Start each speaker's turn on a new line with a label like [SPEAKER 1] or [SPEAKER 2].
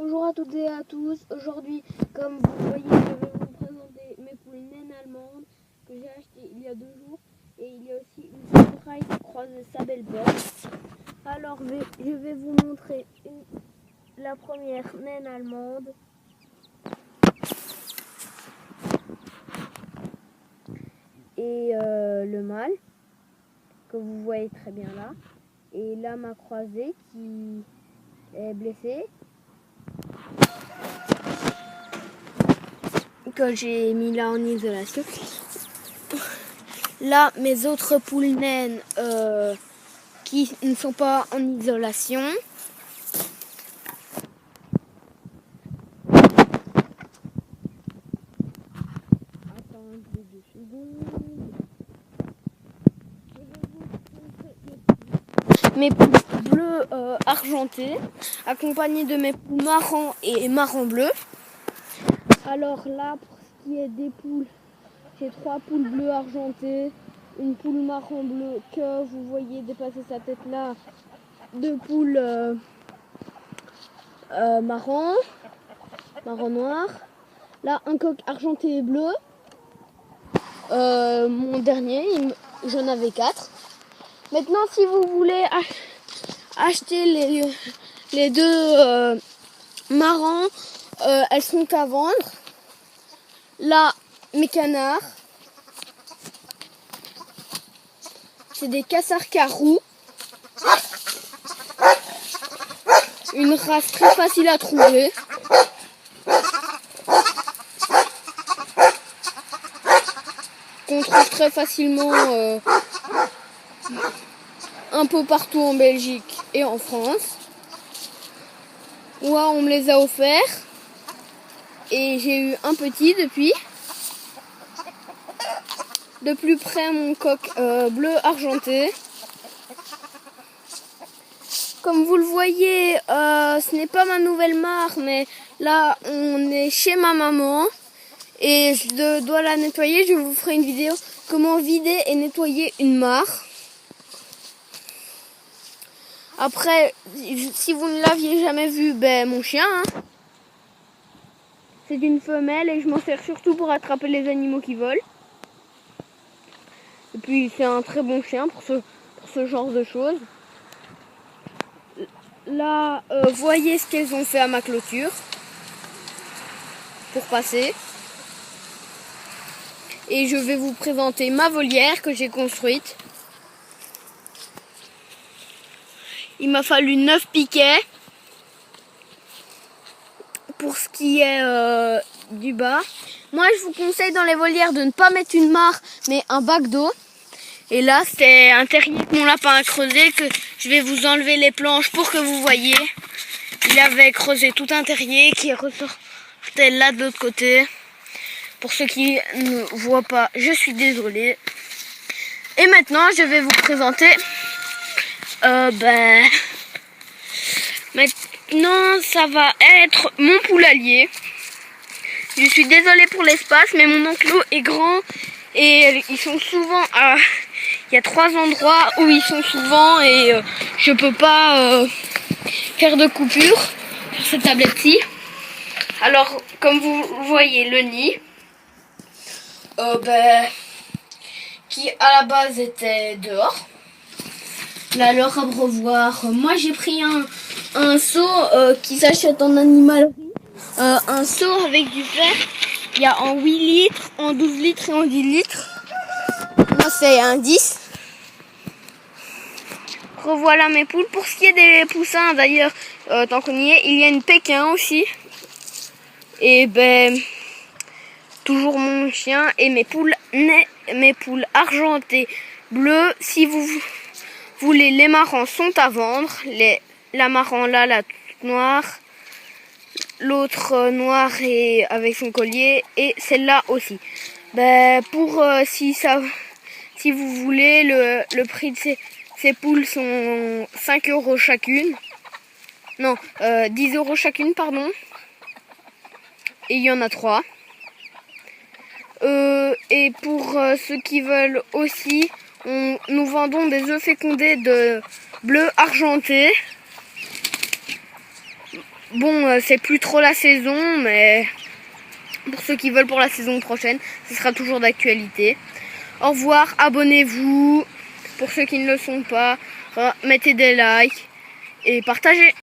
[SPEAKER 1] Bonjour à toutes et à tous. Aujourd'hui, comme vous voyez, je vais vous présenter mes poules naines allemandes que j'ai achetées il y a 2 jours. Et il y a aussi une Samurai croisée Sabelbox. Alors, je vais vous montrer la première naine allemande. Et le mâle, que vous voyez très bien là. Et là, ma croisée qui est blessée, que j'ai mis là en isolation. Là, mes autres poules naines qui ne sont pas en isolation. Attendez 2 secondes. Mes poules bleues argentées, accompagnées de mes poules marron et marron bleu. Alors là, pour ce qui est des poules, j'ai 3 poules bleues argentées, une poule marron bleu que vous voyez dépasser sa tête là, 2 poules marron noir. Là, un coq argenté et bleu. Mon dernier, j'en avais 4. Maintenant, si vous voulez acheter les 2 marrons, elles sont à vendre. Là, mes canards, c'est des cassards-carous. Une race très facile à trouver. Qu'on trouve très facilement un peu partout en Belgique et en France. Moi, on me les a offerts. Et j'ai eu un petit depuis. De plus près, mon coq bleu argenté. Comme vous le voyez, ce n'est pas ma nouvelle mare, mais là, on est chez ma maman. Et je dois la nettoyer. Je vous ferai une vidéo comment vider et nettoyer une mare. Après, si vous ne l'aviez jamais vu, mon chien, hein, c'est une femelle et je m'en sers surtout pour attraper les animaux qui volent. Et puis c'est un très bon chien pour ce genre de choses. Là, voyez ce qu'elles ont fait à ma clôture pour passer. Et je vais vous présenter ma volière que j'ai construite. Il m'a fallu 9 piquets pour ce qui est du bas. Moi, je vous conseille dans les volières de ne pas mettre une mare, mais un bac d'eau. Et là, c'est un terrier que mon lapin a creusé, que je vais vous enlever les planches pour que vous voyez. Il avait creusé tout un terrier qui ressortait là de l'autre côté. Pour ceux qui ne voient pas, je suis désolée. Et maintenant, je vais vous présenter... Maintenant, ça va être mon poulailler. Je suis désolée pour l'espace, mais mon enclos est grand et ils sont souvent à... Il y a 3 endroits où ils sont souvent et je peux pas faire de coupure sur cette tablette-ci. Alors, comme vous voyez, le nid, qui à la base était dehors. Là, leur abreuvoir. Moi, j'ai pris un seau qui s'achète en animalerie. Un seau avec du verre. Il y a en 8 litres, en 12 litres et en 10 litres. Moi, c'est un 10. Revoilà mes poules. Pour ce qui est des poussins, d'ailleurs, tant qu'on y est, il y a une Pékin aussi. Et toujours mon chien et mes poules argentées bleues. Si vous voulez, les marrons sont à vendre. La marron là, la toute noire. L'autre noire et avec son collier. Et celle-là aussi. Si vous voulez, le prix de ces poules sont 5 € chacune. Non, 10 € chacune, pardon. Et il y en a 3. Et pour ceux qui veulent aussi, nous vendons des œufs fécondés de bleu argenté. Bon, c'est plus trop la saison, mais pour ceux qui veulent pour la saison prochaine, ce sera toujours d'actualité. Au revoir, abonnez-vous. Pour ceux qui ne le sont pas, mettez des likes et partagez.